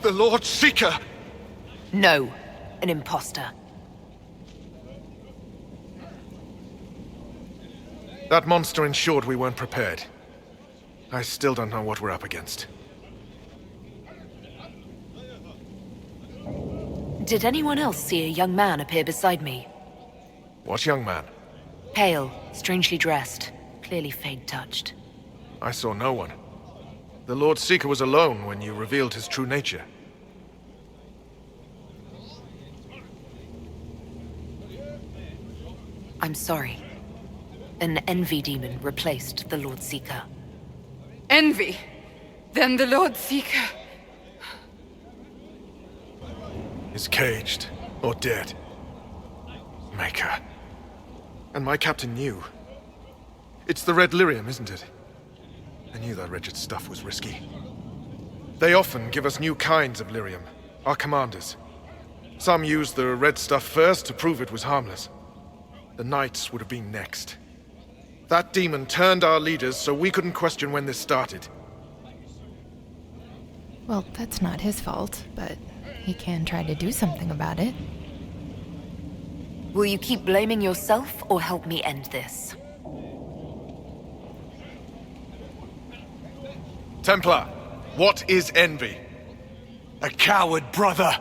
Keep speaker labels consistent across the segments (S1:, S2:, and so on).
S1: The Lord Seeker!
S2: No, an imposter.
S1: That monster ensured we weren't prepared. I still don't know what we're up against.
S2: Did anyone else see a young man appear beside me?
S1: What young man?
S2: Pale, strangely dressed, clearly fade-touched.
S1: I saw no one. The Lord Seeker was alone when you revealed his true nature.
S2: I'm sorry. An envy demon replaced the Lord Seeker.
S3: Envy? Then the Lord Seeker...
S1: Is caged, or dead. Maker. And my captain knew. It's the Red Lyrium, isn't it? I knew that wretched stuff was risky. They often give us new kinds of lyrium, our commanders. Some used the red stuff first to prove it was harmless. The Knights would have been next. That demon turned our leaders so we couldn't question when this started.
S4: Well, that's not his fault, but he can try to do something about it.
S2: Will you keep blaming yourself or help me end this?
S1: Templar, what is envy?
S5: A coward, brother!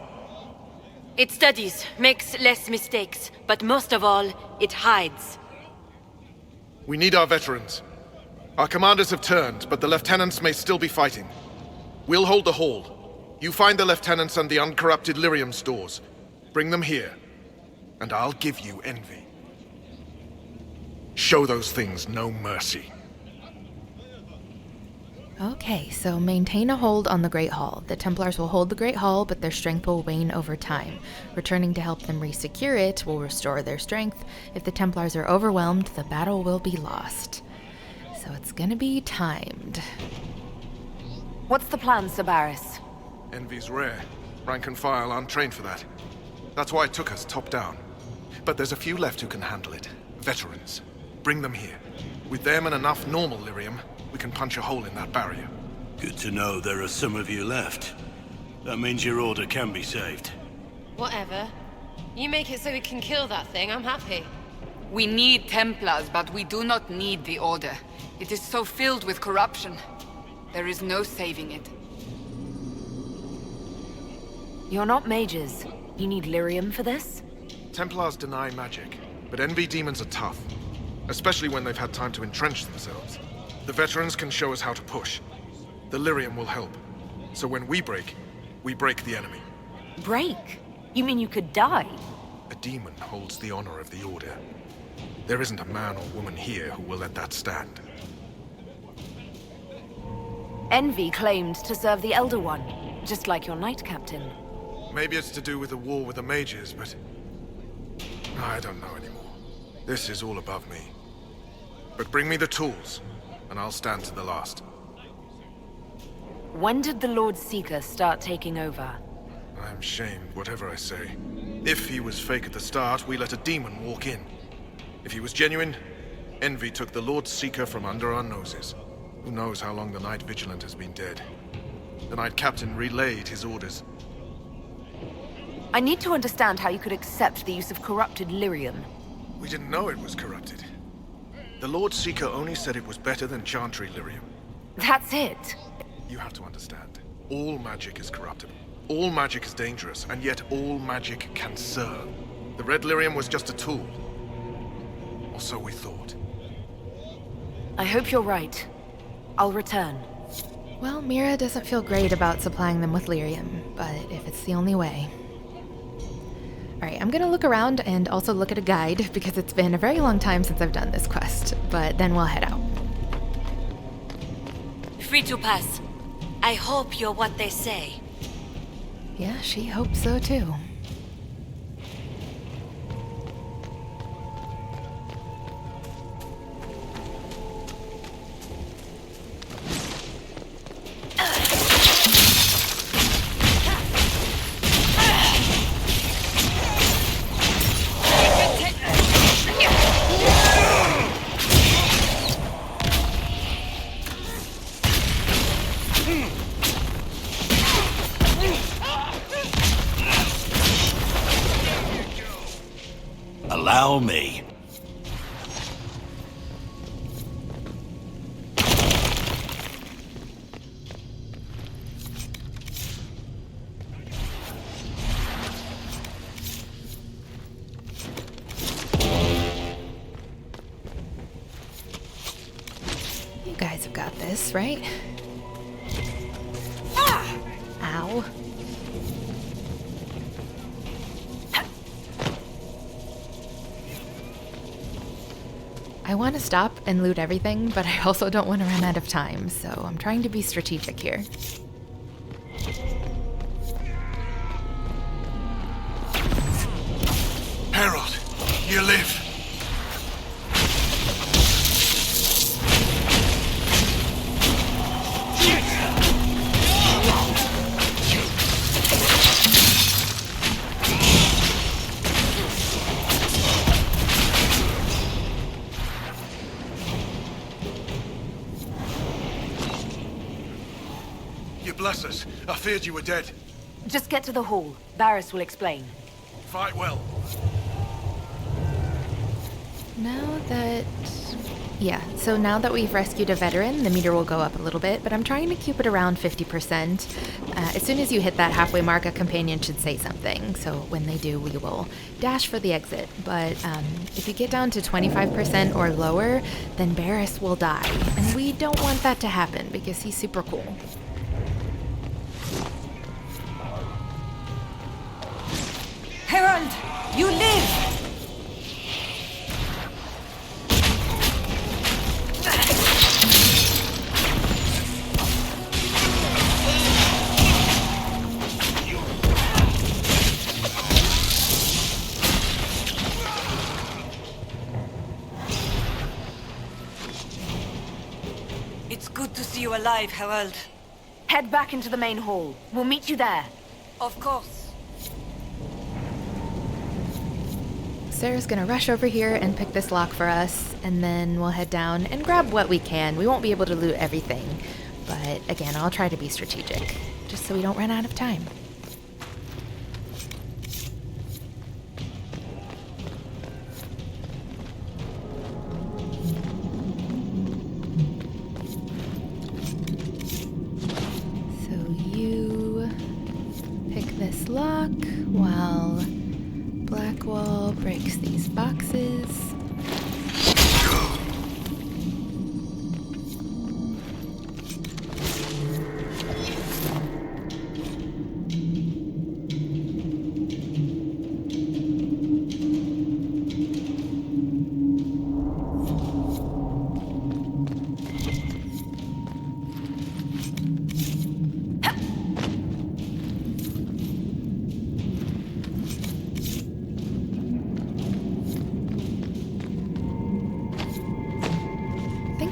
S6: It studies, makes less mistakes, but most of all, it hides.
S1: We need our veterans. Our commanders have turned, but the lieutenants may still be fighting. We'll hold the hall. You find the lieutenants and the uncorrupted lyrium stores. Bring them here, and I'll give you envy. Show those things no mercy.
S4: Okay, so maintain a hold on the Great Hall. The Templars will hold the Great Hall, but their strength will wane over time. Returning to help them re-secure it will restore their strength. If the Templars are overwhelmed, the battle will be lost. So it's gonna be timed.
S2: What's the plan, Sabaris?
S1: Envy's rare. Rank and file aren't trained for that. That's why it took us top down. But there's a few left who can handle it. Veterans. Bring them here. With them and enough normal lyrium, we can punch a hole in that barrier.
S5: Good to know there are some of you left. That means your order can be saved.
S7: Whatever. You make it so we can kill that thing, I'm happy.
S3: We need Templars, but we do not need the Order. It is so filled with corruption. There is no saving it.
S2: You're not mages. You need lyrium for this?
S1: Templars deny magic, but envy demons are tough. Especially when they've had time to entrench themselves. The veterans can show us how to push. The lyrium will help. So when we break the enemy.
S2: Break? You mean you could die?
S1: A demon holds the honor of the Order. There isn't a man or woman here who will let that stand.
S2: Envy claimed to serve the Elder One, just like your Knight Captain.
S1: Maybe it's to do with the war with the mages, but... I don't know anymore. This is all above me. But bring me the tools, and I'll stand to the last.
S2: When did the Lord Seeker start taking over?
S1: I'm shamed, whatever I say. If he was fake at the start, we let a demon walk in. If he was genuine, Envy took the Lord Seeker from under our noses. Who knows how long the Knight Vigilant has been dead. The Knight Captain relayed his orders.
S2: I need to understand how you could accept the use of corrupted lyrium.
S1: We didn't know it was corrupted. The Lord Seeker only said it was better than Chantry lyrium.
S2: That's it.
S1: You have to understand. All magic is corruptible. All magic is dangerous, and yet all magic can serve. The red lyrium was just a tool. Or so we thought.
S2: I hope you're right. I'll return.
S4: Well, Mera doesn't feel great about supplying them with lyrium, but if it's the only way. Alright, I'm gonna look around and also look at a guide, because it's been a very long time since I've done this quest, but then we'll head out.
S6: Free to pass. I hope you're what they say.
S4: Yeah, she hopes so too.
S5: Allow me.
S4: You guys have got this, right? Ow. I want to stop and loot everything, but I also don't want to run out of time, so I'm trying to be strategic here.
S1: Herald, you live. You bless us. I feared you were dead.
S2: Just get to the hall. Varys will explain.
S1: Fight well.
S4: Now that we've rescued a veteran, the meter will go up a little bit, but I'm trying to keep it around 50%. As soon as you hit that halfway mark, a companion should say something, so when they do, we will dash for the exit. But if you get down to 25% or lower, then Varys will die, and we don't want that to happen because he's super cool.
S2: Herald, you live!
S8: It's good to see you alive, Herald.
S2: Head back into the main hall. We'll meet you there.
S8: Of course.
S4: Sarah's gonna rush over here and pick this lock for us, and then we'll head down and grab what we can. We won't be able to loot everything, but again, I'll try to be strategic, just so we don't run out of time. So you pick this lock while Blackwall breaks these boxes.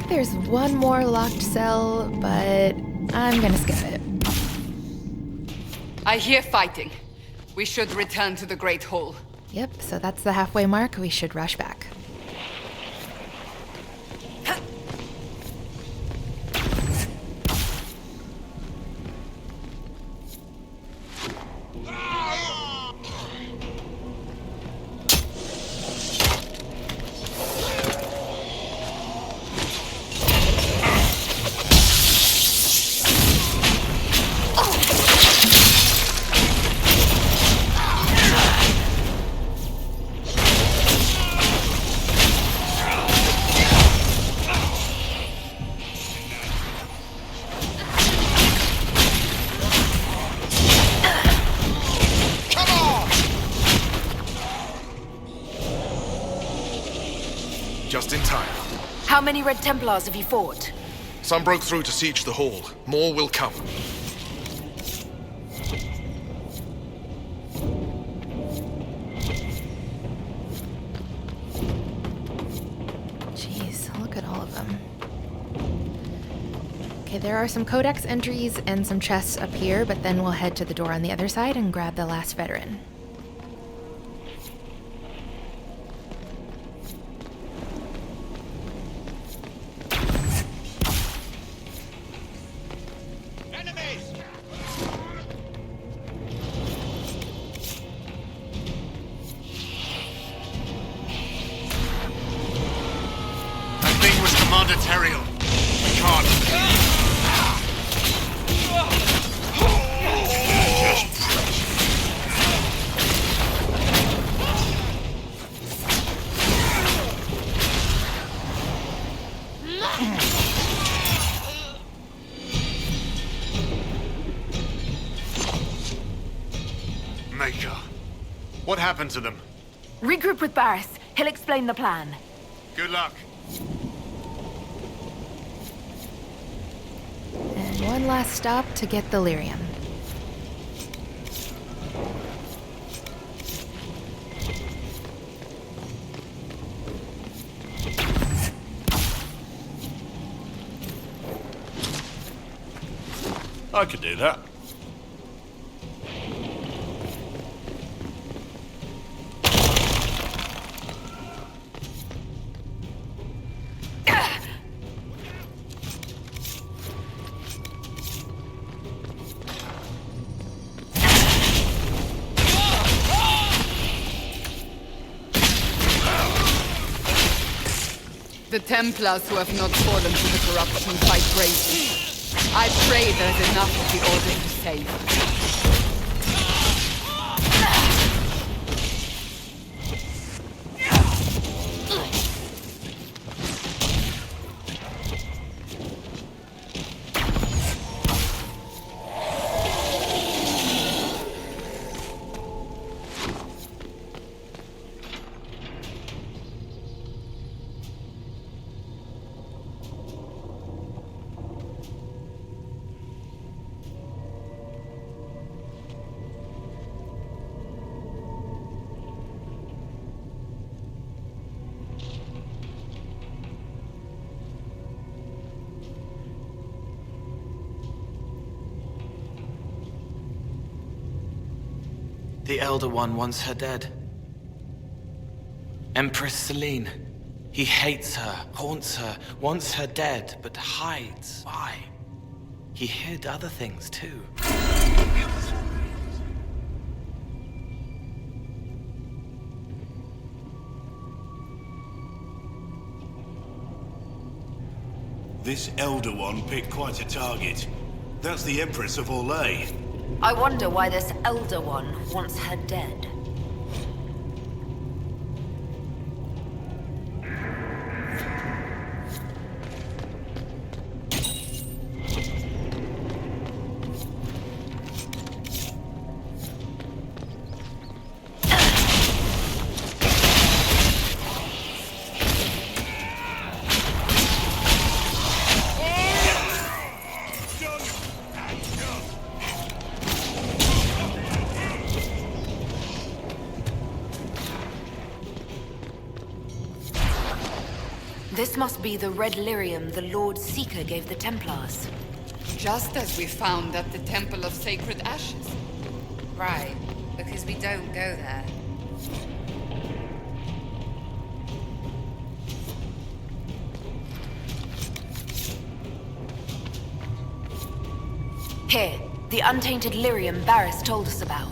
S4: There's one more locked cell, but I'm gonna skip it.
S3: I hear fighting. We should return to the Great Hall.
S4: Yep, so that's the halfway mark. We should rush back.
S1: Just in time.
S2: How many Red Templars have you fought?
S1: Some broke through to siege the hall. More will come.
S4: Jeez, look at all of them. Okay, there are some codex entries and some chests up here, but then we'll head to the door on the other side and grab the last veteran.
S1: Teriel. We can't. Maker. What happened to them?
S2: Regroup with Barris. He'll explain the plan.
S1: Good luck.
S4: And one last stop to get the lyrium.
S5: I could do that.
S3: The Templars who have not fallen to the corruption fight bravely. I pray there's enough of the Order to save.
S9: The Elder One wants her dead. Empress Celine. He hates her, haunts her, wants her dead, but hides. Why? He hid other things too.
S5: This Elder One picked quite a target. That's the Empress of Orlais.
S2: I wonder why this Elder One wants her dead. This must be the red lyrium the Lord Seeker gave the Templars.
S3: Just as we found at the Temple of Sacred Ashes.
S7: Right, because we don't go there.
S2: Here, the untainted lyrium Barris told us about.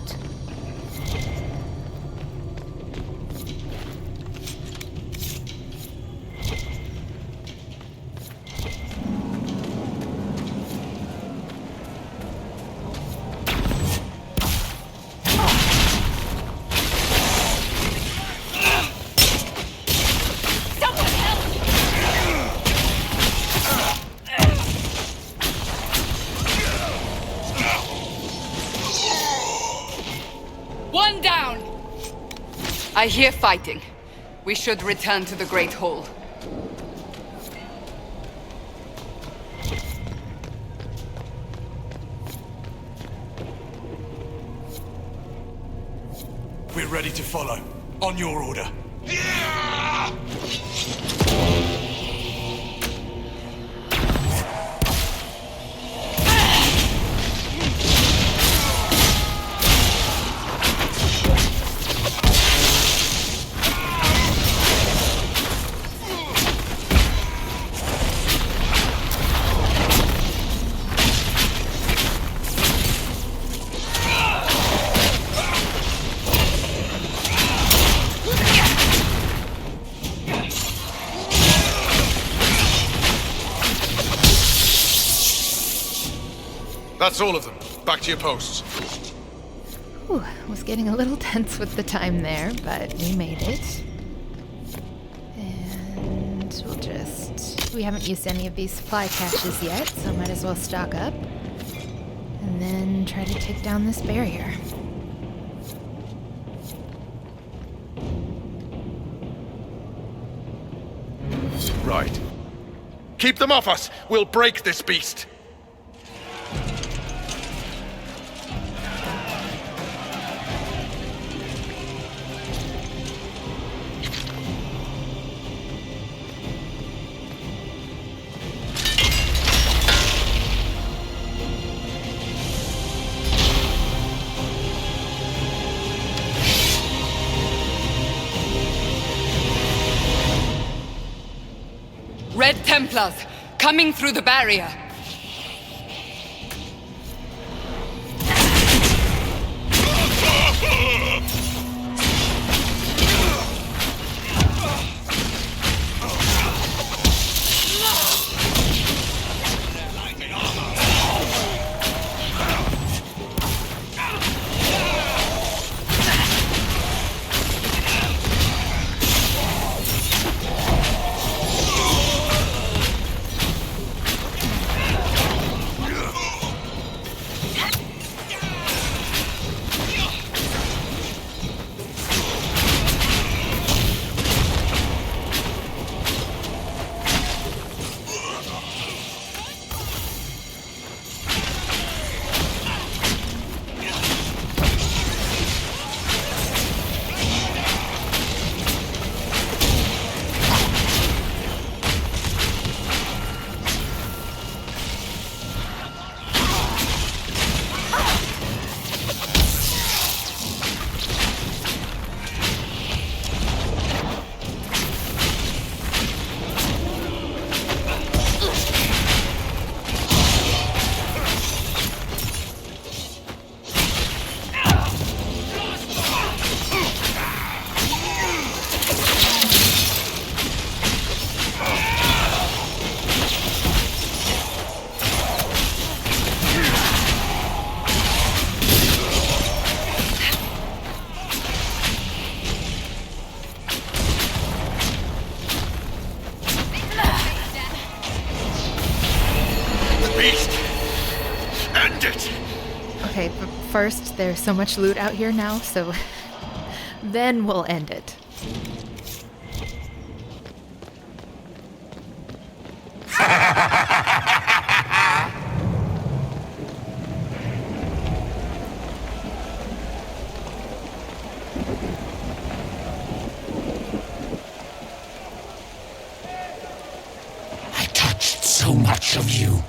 S3: One down! I hear fighting. We should return to the Great Hall.
S5: We're ready to follow. On your order.
S1: That's all of them. Back to your posts.
S4: Whew, was getting a little tense with the time there, but we made it. And we'll just... We haven't used any of these supply caches yet, so might as well stock up. And then try to take down this barrier.
S1: Right. Keep them off us! We'll break this beast!
S3: Red Templars, coming through the barrier.
S4: Okay, but first, there's so much loot out here now, so then we'll end it.
S10: I touched so much of you.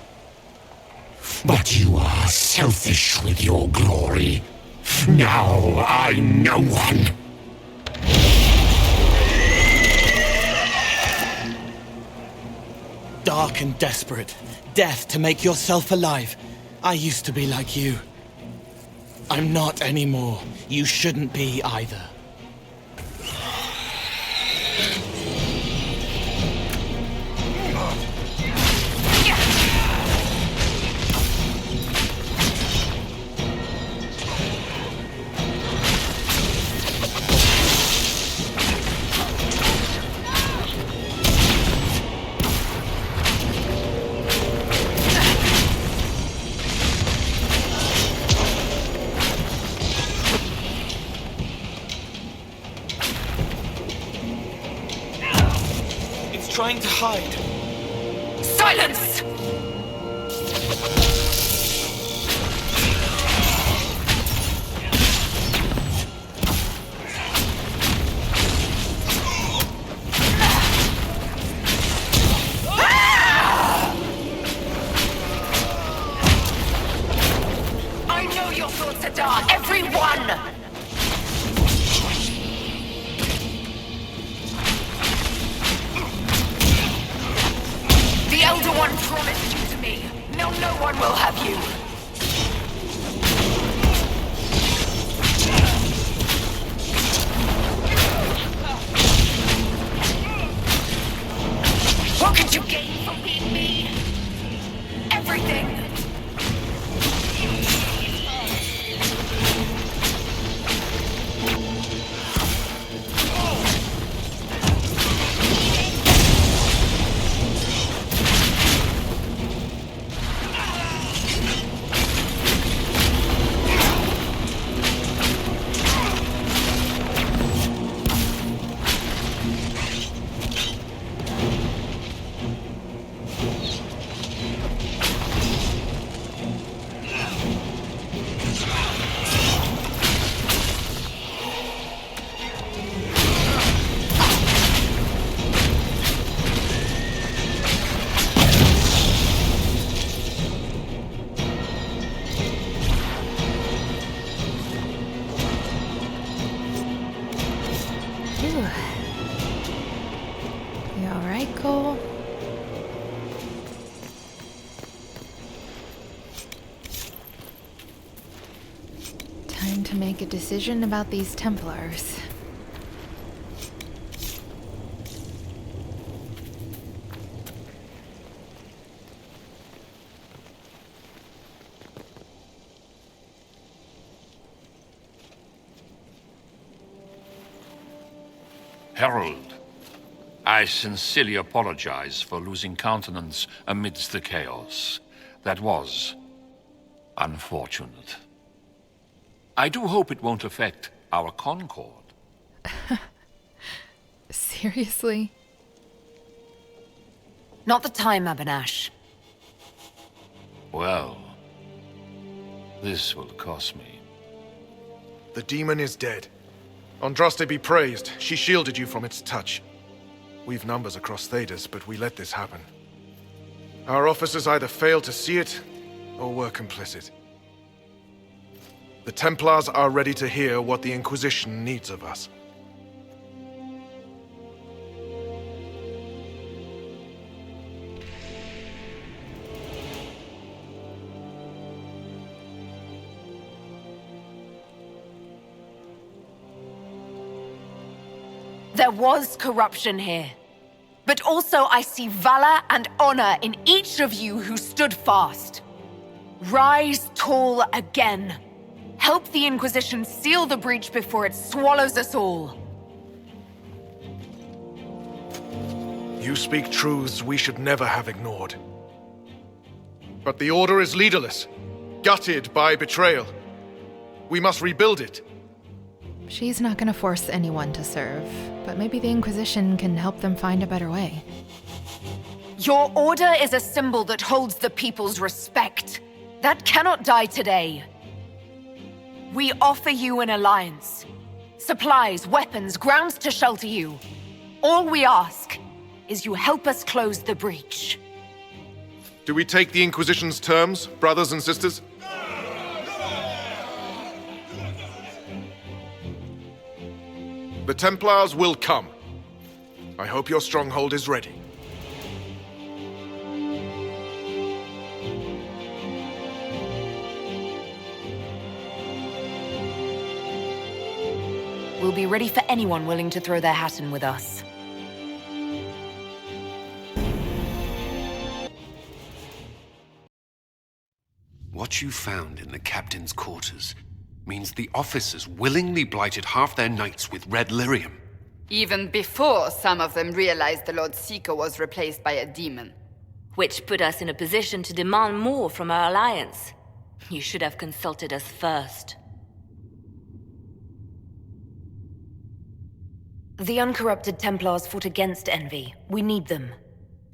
S10: But you are selfish with your glory. Now I'm no one.
S9: Dark and desperate. Death to make yourself alive. I used to be like you. I'm not anymore. You shouldn't be either. Trying to hide.
S3: Silence!
S2: I know your thoughts are dark, everyone! The Elder One promised you to me. No one will have you. What could you gain from being me? Everything.
S4: Time to make a decision about these Templars.
S11: Herald, I sincerely apologize for losing countenance amidst the chaos. That was unfortunate. I do hope it won't affect our concord.
S4: Seriously?
S2: Not the time, Abanash.
S11: Well, this will cost me.
S1: The demon is dead. Andraste be praised. She shielded you from its touch. We've numbers across Thedas, but we let this happen. Our officers either failed to see it, or were complicit. The Templars are ready to hear what the Inquisition needs of us.
S2: There was corruption here. But also I see valor and honor in each of you who stood fast. Rise tall again. Help the Inquisition seal the breach before it swallows us all.
S1: You speak truths we should never have ignored. But the Order is leaderless, gutted by betrayal. We must rebuild it.
S4: She's not gonna force anyone to serve, but maybe the Inquisition can help them find a better way.
S2: Your Order is a symbol that holds the people's respect. That cannot die today. We offer you an alliance. Supplies, weapons, grounds to shelter you. All we ask is you help us close the breach.
S1: Do we take the Inquisition's terms, brothers and sisters? The Templars will come. I hope your stronghold is ready.
S2: We'll be ready for anyone willing to throw their hat in with us.
S12: What you found in the captain's quarters means the officers willingly blighted half their knights with red lyrium.
S3: Even before some of them realized the Lord Seeker was replaced by a demon.
S6: Which put us in a position to demand more from our alliance. You should have consulted us first.
S2: The uncorrupted Templars fought against envy. We need them.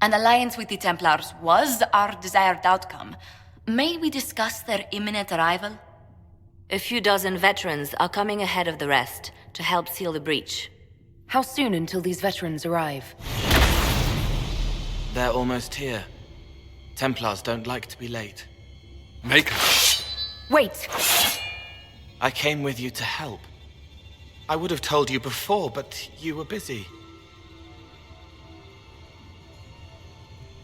S13: An alliance with the Templars was our desired outcome. May we discuss their imminent arrival?
S6: A few dozen veterans are coming ahead of the rest to help seal the breach.
S2: How soon until these veterans arrive?
S9: They're almost here. Templars don't like to be late.
S12: Maker!
S2: Wait!
S9: I came with you to help. I would have told you before, but you were busy.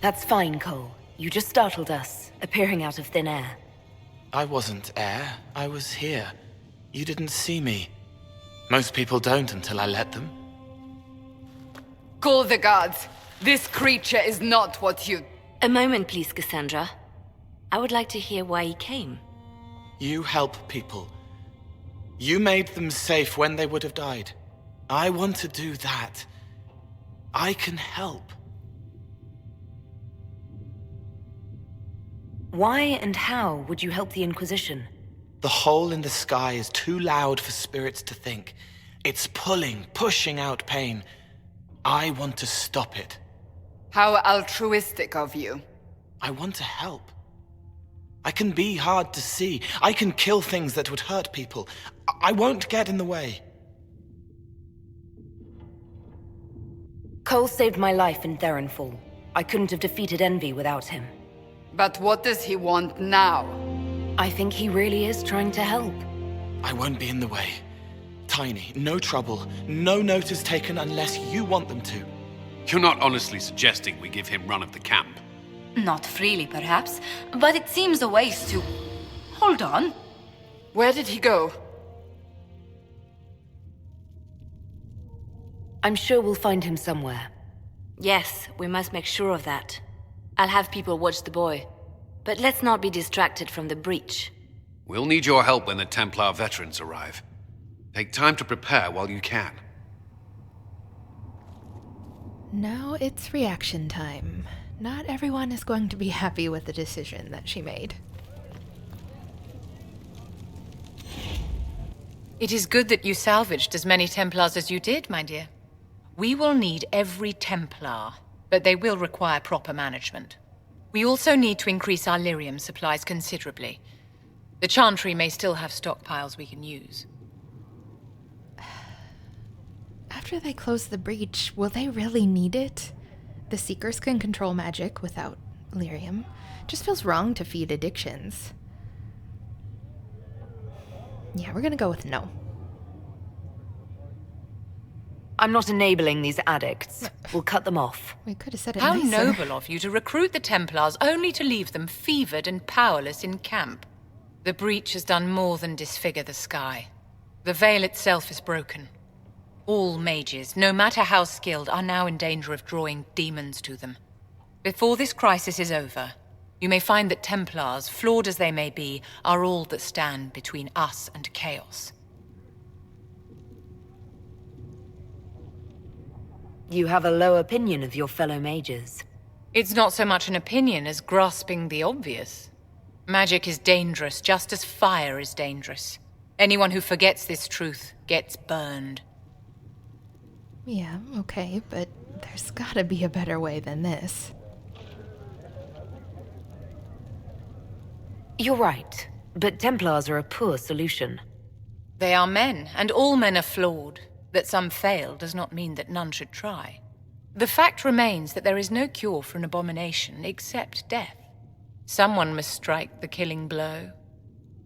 S2: That's fine, Cole. You just startled us, appearing out of thin air.
S9: I wasn't air. I was here. You didn't see me. Most people don't until I let them.
S3: Call the guards. This creature is not what you...
S6: A moment, please, Cassandra. I would like to hear why he came.
S9: You help people. You made them safe when they would have died. I want to do that. I can help.
S2: Why and how would you help the Inquisition?
S9: The hole in the sky is too loud for spirits to think. It's pulling, pushing out pain. I want to stop it.
S3: How altruistic of you.
S9: I want to help. I can be hard to see. I can kill things that would hurt people. I won't get in the way.
S2: Cole saved my life in Theronfall. I couldn't have defeated Envy without him.
S3: But what does he want now?
S2: I think he really is trying to help.
S9: I won't be in the way. Tiny, no trouble, no notice taken unless you want them to.
S12: You're not honestly suggesting we give him run of the camp?
S13: Not freely, perhaps, but it seems a waste to... Hold on.
S3: Where did he go?
S2: I'm sure we'll find him somewhere.
S6: Yes, we must make sure of that. I'll have people watch the boy. But let's not be distracted from the breach.
S12: We'll need your help when the Templar veterans arrive. Take time to prepare while you can.
S4: Now it's reaction time. Not everyone is going to be happy with the decision that she made.
S14: It is good that you salvaged as many Templars as you did, my dear. We will need every Templar, but they will require proper management. We also need to increase our lyrium supplies considerably. The Chantry may still have stockpiles we can use.
S4: After they close the breach, will they really need it? The Seekers can control magic without lyrium. Just feels wrong to feed addictions. Yeah, we're gonna go with no.
S2: I'm not enabling these addicts. We'll cut them off.
S4: We could have said it
S14: How
S4: nicer.
S14: noble of you to recruit the Templars only to leave them fevered and powerless in camp. The breach has done more than disfigure the sky. The veil itself is broken. All mages, no matter how skilled, are now in danger of drawing demons to them. Before this crisis is over, you may find that Templars, flawed as they may be, are all that stand between us and chaos.
S2: You have a low opinion of your fellow mages.
S14: It's not so much an opinion as grasping the obvious. Magic is dangerous, just as fire is dangerous. Anyone who forgets this truth gets burned.
S4: Yeah, okay, but there's gotta be a better way than this.
S2: You're right, but Templars are a poor solution.
S14: They are men, and all men are flawed. That some fail does not mean that none should try. The fact remains that there is no cure for an abomination except death. Someone must strike the killing blow.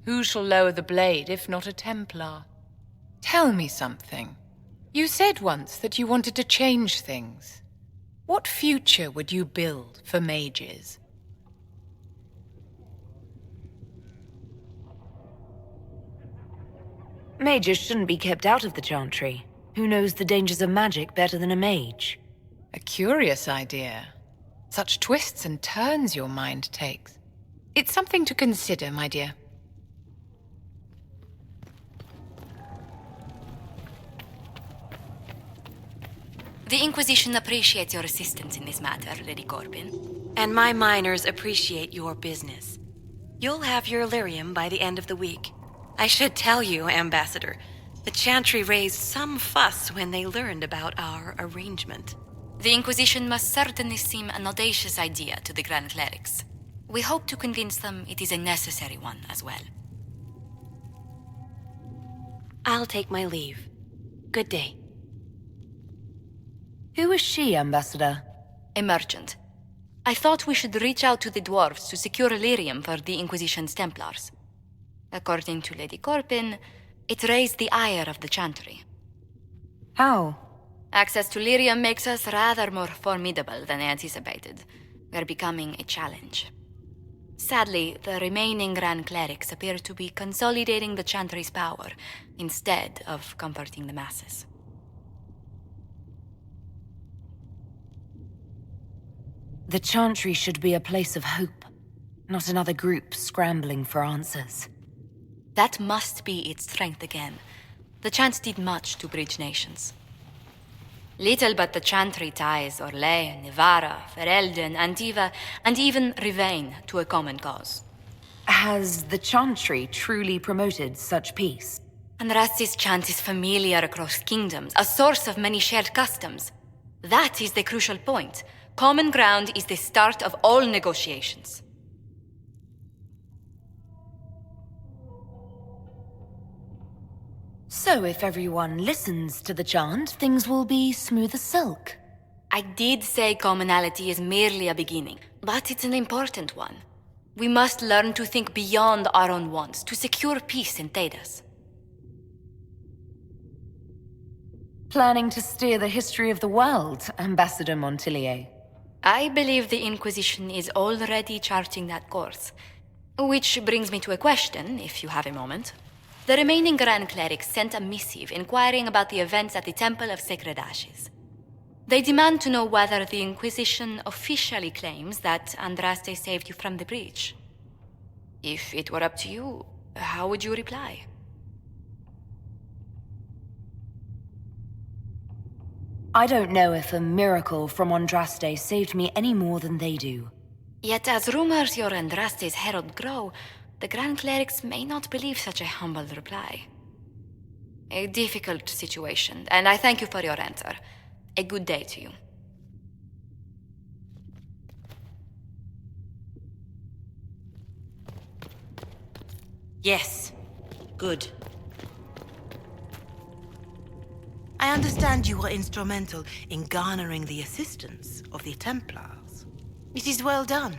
S14: Who shall lower the blade if not a Templar? Tell me something. You said once that you wanted to change things. What future would you build for mages?
S2: Mages shouldn't be kept out of the Chantry. Who knows the dangers of magic better than a mage?
S14: A curious idea. Such twists and turns your mind takes. It's something to consider, my dear.
S13: The Inquisition appreciates your assistance in this matter, Lady Corbin.
S7: And my miners appreciate your business. You'll have your lyrium by the end of the week. I should tell you, Ambassador, the Chantry raised some fuss when they learned about our arrangement.
S13: The Inquisition must certainly seem an audacious idea to the Grand Clerics. We hope to convince them it is a necessary one as well.
S7: I'll take my leave. Good day.
S2: Who is she, Ambassador?
S13: A merchant. I thought we should reach out to the dwarves to secure lyrium for the Inquisition's Templars. According to Lady Corbin, it raised the ire of the Chantry.
S2: How?
S13: Access to lyrium makes us rather more formidable than anticipated. We're becoming a challenge. Sadly, the remaining Grand Clerics appear to be consolidating the Chantry's power, instead of comforting the masses.
S2: The Chantry should be a place of hope, not another group scrambling for answers.
S13: That must be its strength again. The Chant did much to bridge nations. Little but the Chantry ties Orlais, Nevara, Ferelden, Antiva, and even Rivain to a common cause.
S2: Has the Chantry truly promoted such peace?
S13: Andrasti's chant is familiar across kingdoms, a source of many shared customs. That is the crucial point. Common ground is the start of all negotiations.
S2: So if everyone listens to the chant, things will be smooth as silk.
S13: I did say commonality is merely a beginning, but it's an important one. We must learn to think beyond our own wants to secure peace in Thedas.
S2: Planning to steer the history of the world, Ambassador Montillier?
S13: I believe the Inquisition is already charting that course. Which brings me to a question, if you have a moment. The remaining Grand Clerics sent a missive inquiring about the events at the Temple of Sacred Ashes. They demand to know whether the Inquisition officially claims that Andraste saved you from the breach. If it were up to you, how would you reply?
S2: I don't know if a miracle from Andraste saved me any more than they do.
S13: Yet as rumors your Andraste's herald grow, the Grand Clerics may not believe such a humble reply. A difficult situation, and I thank you for your answer. A good day to you.
S7: Yes. Good. I understand you were instrumental in garnering the assistance of the Templars. It is well done.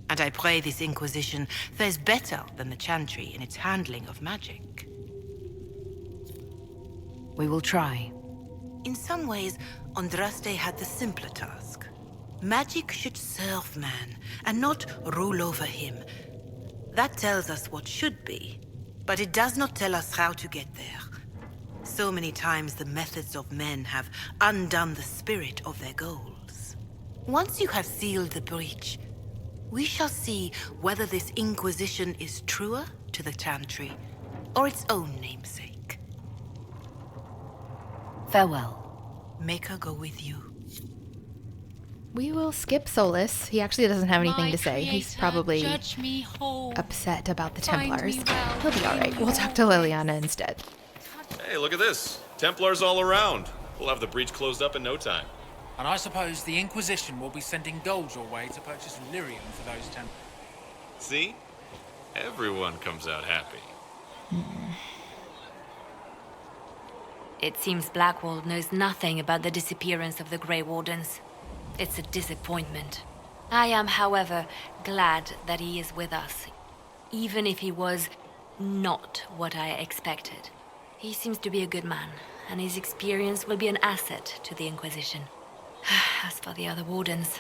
S7: And I pray this Inquisition fares better than the Chantry in its handling of magic.
S2: We will try.
S7: In some ways, Andraste had the simpler task. Magic should serve man, and not rule over him. That tells us what should be, but it does not tell us how to get there. So many times the methods of men have undone the spirit of their goals. Once you have sealed the breach, we shall see whether this Inquisition is truer to the Chantry, or its own namesake.
S2: Farewell.
S7: Make her go with you.
S4: We will skip Solus. He actually doesn't have anything to say. He's probably upset about the Templars. He'll be alright. We'll talk to Liliana instead.
S15: Hey, look at this. Templars all around. We'll have the breach closed up in no time.
S16: And I suppose the Inquisition will be sending gold your way to purchase lyrium for those Templars.
S15: See? Everyone comes out happy.
S6: It seems Blackwall knows nothing about the disappearance of the Grey Wardens. It's a disappointment. I am, however, glad that he is with us, even if he was not what I expected. He seems to be a good man, and his experience will be an asset to the Inquisition. As for the other Wardens,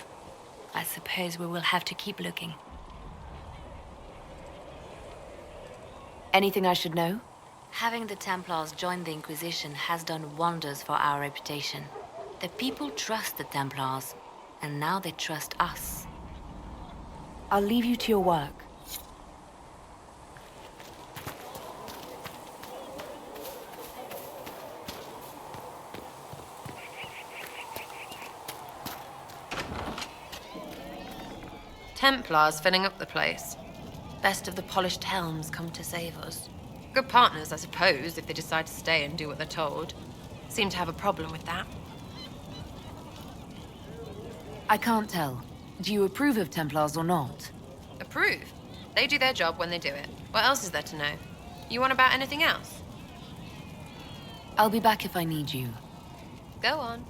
S6: I suppose we will have to keep looking.
S2: Anything I should know?
S6: Having the Templars join the Inquisition has done wonders for our reputation. The people trust the Templars, and now they trust us.
S2: I'll leave you to your work.
S17: Templars filling up the place.
S7: Best of the polished helms come to save us.
S17: Good partners, I suppose, if they decide to stay and do what they're told. Seem to have a problem with that.
S2: I can't tell. Do you approve of Templars or not?
S17: Approve? They do their job when they do it. What else is there to know? You want about anything else?
S2: I'll be back if I need you.
S17: Go on.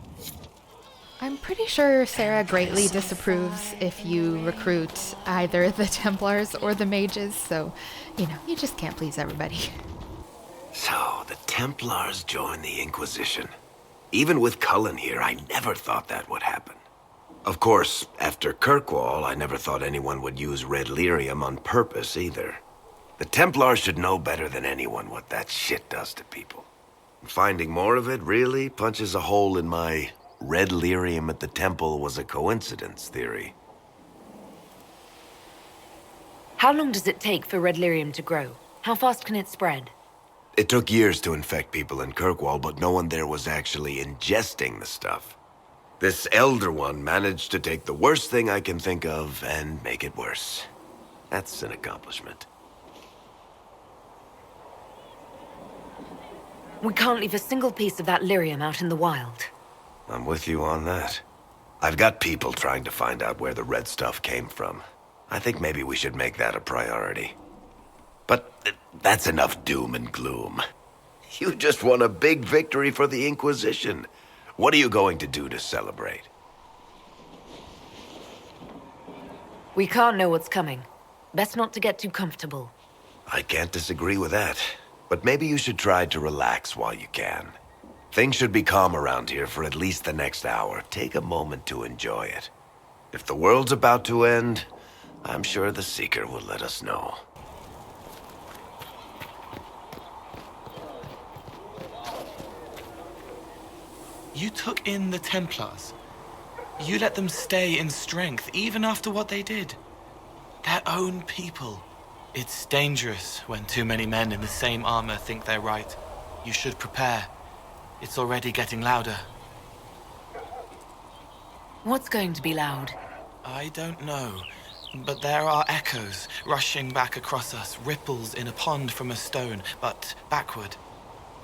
S4: I'm pretty sure Sarah greatly disapproves if you recruit either the Templars or the Mages, so, you just can't please everybody.
S18: So, the Templars joined the Inquisition. Even with Cullen here, I never thought that would happen. Of course, after Kirkwall, I never thought anyone would use red lyrium on purpose either. The Templars should know better than anyone what that shit does to people. Finding more of it really punches a hole in my red lyrium at the temple was a coincidence theory.
S2: How long does it take for red lyrium to grow? How fast can it spread?
S18: It took years to infect people in Kirkwall, but no one there was actually ingesting the stuff. This Elder One managed to take the worst thing I can think of and make it worse. That's an accomplishment.
S2: We can't leave a single piece of that lyrium out in the wild.
S18: I'm with you on that. I've got people trying to find out where the red stuff came from. I think maybe we should make that a priority. But that's enough doom and gloom. You just won a big victory for the Inquisition. What are you going to do to celebrate?
S2: We can't know what's coming. Best not to get too comfortable.
S18: I can't disagree with that. But maybe you should try to relax while you can. Things should be calm around here for at least the next hour. Take a moment to enjoy it. If the world's about to end, I'm sure the Seeker will let us know.
S9: You took in the Templars. You let them stay in strength, even after what they did. Their own people. It's dangerous when too many men in the same armor think they're right. You should prepare. It's already getting louder.
S2: What's going to be loud?
S9: I don't know, but there are echoes rushing back across us, ripples in a pond from a stone, but backward.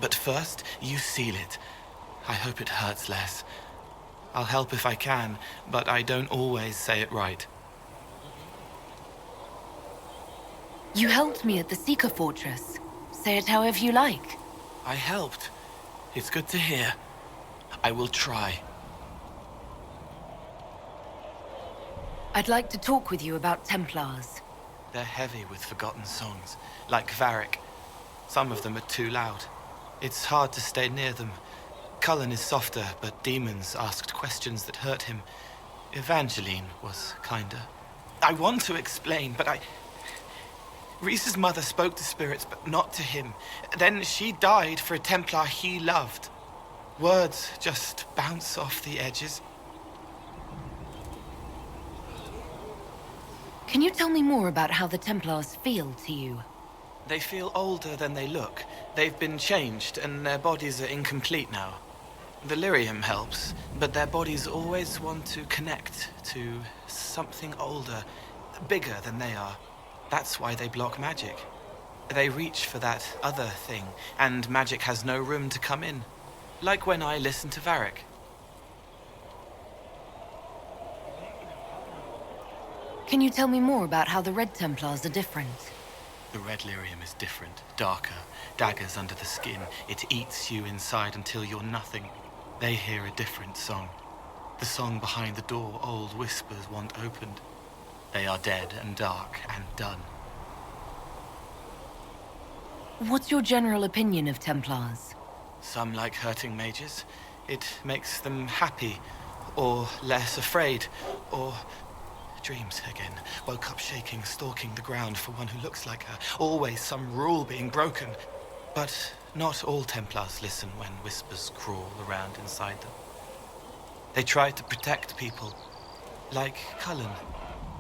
S9: But first, you seal it. I hope it hurts less. I'll help if I can, but I don't always say it right.
S2: You helped me at the Seeker Fortress. Say it however you like.
S9: I helped. It's good to hear. I will try.
S2: I'd like to talk with you about Templars.
S9: They're heavy with forgotten songs, like Varric. Some of them are too loud. It's hard to stay near them. Cullen is softer, but demons asked questions that hurt him. Evangeline was kinder. I want to explain, but Reese's mother spoke to spirits, but not to him. Then she died for a Templar he loved. Words just bounce off the edges.
S2: Can you tell me more about how the Templars feel to you?
S9: They feel older than they look. They've been changed, and their bodies are incomplete now. The lyrium helps, but their bodies always want to connect to something older, bigger than they are. That's why they block magic. They reach for that other thing, and magic has no room to come in. Like when I listen to Varric.
S2: Can you tell me more about how the Red Templars are different?
S9: The red lyrium is different, darker, daggers under the skin. It eats you inside until you're nothing. They hear a different song. The song behind the door old whispers want opened. They are dead and dark and done.
S2: What's your general opinion of Templars?
S9: Some like hurting mages. It makes them happy, or less afraid, or dreams again. Woke up shaking, stalking the ground for one who looks like her. Always some rule being broken. But not all Templars listen when whispers crawl around inside them. They try to protect people, like Cullen.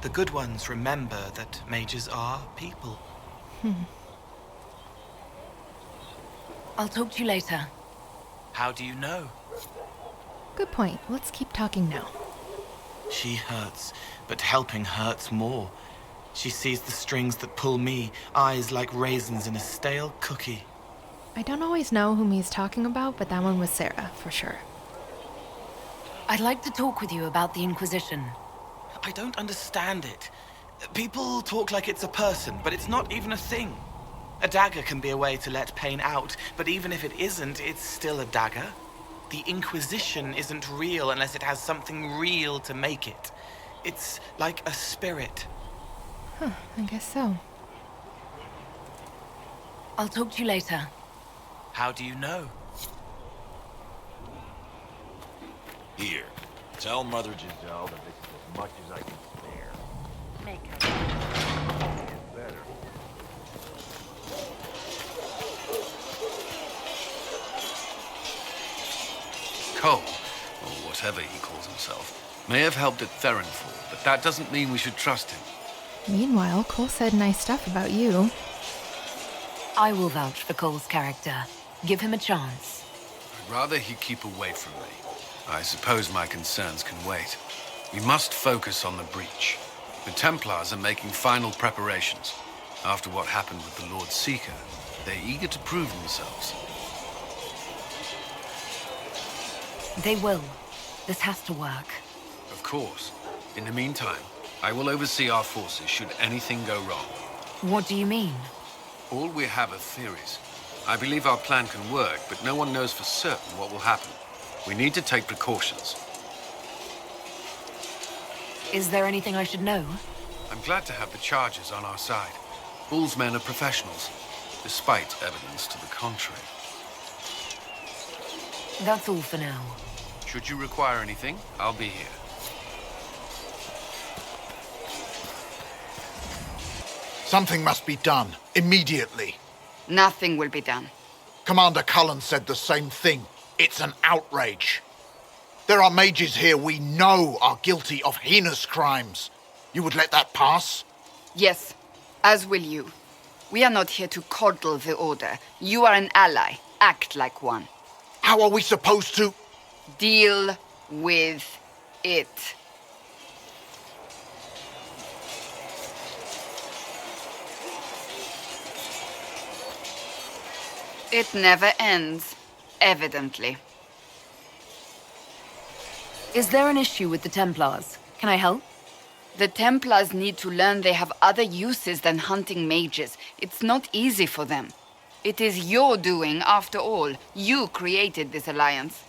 S9: The good ones remember that mages are people.
S2: I'll talk to you later.
S9: How do you know?
S4: Good point. Let's keep talking now.
S9: She hurts, but helping hurts more. She sees the strings that pull me, eyes like raisins in a stale cookie.
S4: I don't always know whom he's talking about, but that one was Sarah, for sure.
S2: I'd like to talk with you about the Inquisition.
S9: I don't understand it. People talk like it's a person, but it's not even a thing. A dagger can be a way to let pain out, but even if it isn't, it's still a dagger. The Inquisition isn't real unless it has something real to make it. It's like a spirit.
S4: Huh, I guess so.
S2: I'll talk to you later.
S9: How do you know?
S15: Here, tell Mother Giselle that this is as much as I can spare.
S8: Make her.
S15: Better.
S12: Cole, or whatever he calls himself, may have helped at Theronfall, but that doesn't mean we should trust him.
S4: Meanwhile, Cole said nice stuff about you.
S2: I will vouch for Cole's character. Give him a chance.
S12: I'd rather he keep away from me. I suppose my concerns can wait. We must focus on the breach. The Templars are making final preparations. After what happened with the Lord Seeker, they're eager to prove themselves.
S2: They will. This has to work.
S12: Of course. In the meantime, I will oversee our forces should anything go wrong.
S2: What do you mean?
S12: All we have are theories. I believe our plan can work, but no one knows for certain what will happen. We need to take precautions.
S2: Is there anything I should know?
S12: I'm glad to have the charges on our side. Bull's men are professionals, despite evidence to the contrary.
S2: That's all for now.
S12: Should you require anything, I'll be here.
S19: Something must be done, immediately.
S3: Nothing will be done.
S19: Commander Cullen said the same thing. It's an outrage. There are mages here we know are guilty of heinous crimes. You would let that pass?
S3: Yes, as will you. We are not here to coddle the Order. You are an ally. Act like one.
S19: How are we supposed to?
S3: Deal with it. It never ends, evidently.
S2: Is there an issue with the Templars? Can I help?
S3: The Templars need to learn they have other uses than hunting mages. It's not easy for them. It is your doing, after all. You created this alliance.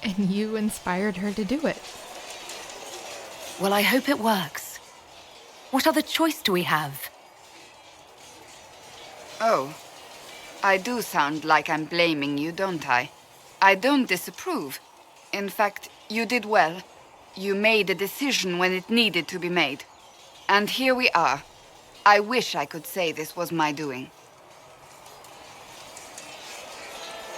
S4: And you inspired her to do it.
S2: Well, I hope it works. What other choice do we have?
S3: Oh. I do sound like I'm blaming you, don't I? I don't disapprove. In fact, you did well. You made a decision when it needed to be made. And here we are. I wish I could say this was my doing.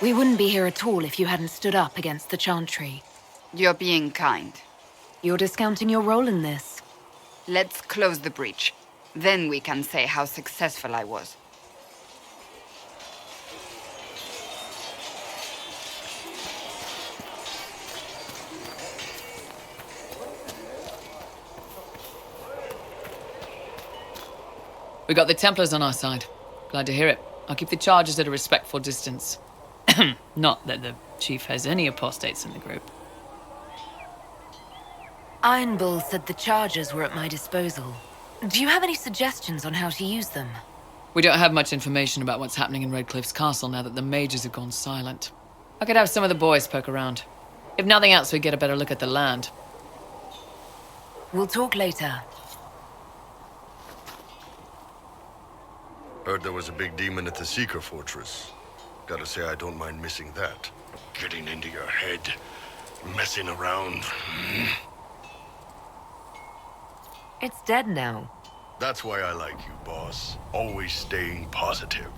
S2: We wouldn't be here at all if you hadn't stood up against the Chantry.
S3: You're being kind.
S2: You're discounting your role in this.
S3: Let's close the breach. Then we can say how successful I was.
S20: We got the Templars on our side. Glad to hear it. I'll keep the charges at a respectful distance. Not that the Chief has any apostates in the group.
S2: Iron Bull said the charges were at my disposal. Do you have any suggestions on how to use them?
S20: We don't have much information about what's happening in Redcliffe's castle now that the mages have gone silent. I could have some of the boys poke around. If nothing else, we get a better look at the land.
S2: We'll talk later.
S21: Heard there was a big demon at the Seeker Fortress. Gotta say, I don't mind missing that. Getting into your head, messing around.
S2: It's dead now.
S21: That's why I like you, boss. Always staying positive.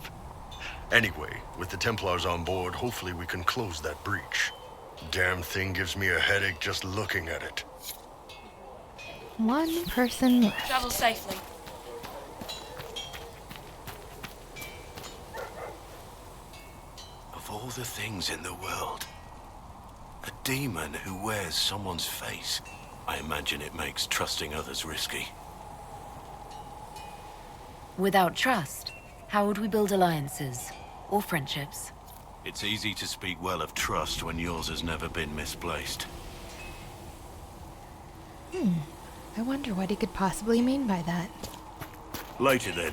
S21: Anyway, with the Templars on board, hopefully we can close that breach. Damn thing gives me a headache just looking at it.
S4: One person left.
S8: Travel safely.
S5: Of all the things in the world, a demon who wears someone's face. I imagine it makes trusting others risky.
S2: Without trust, how would we build alliances? Or friendships?
S5: It's easy to speak well of trust when yours has never been misplaced.
S4: I wonder what he could possibly mean by that.
S5: Later then.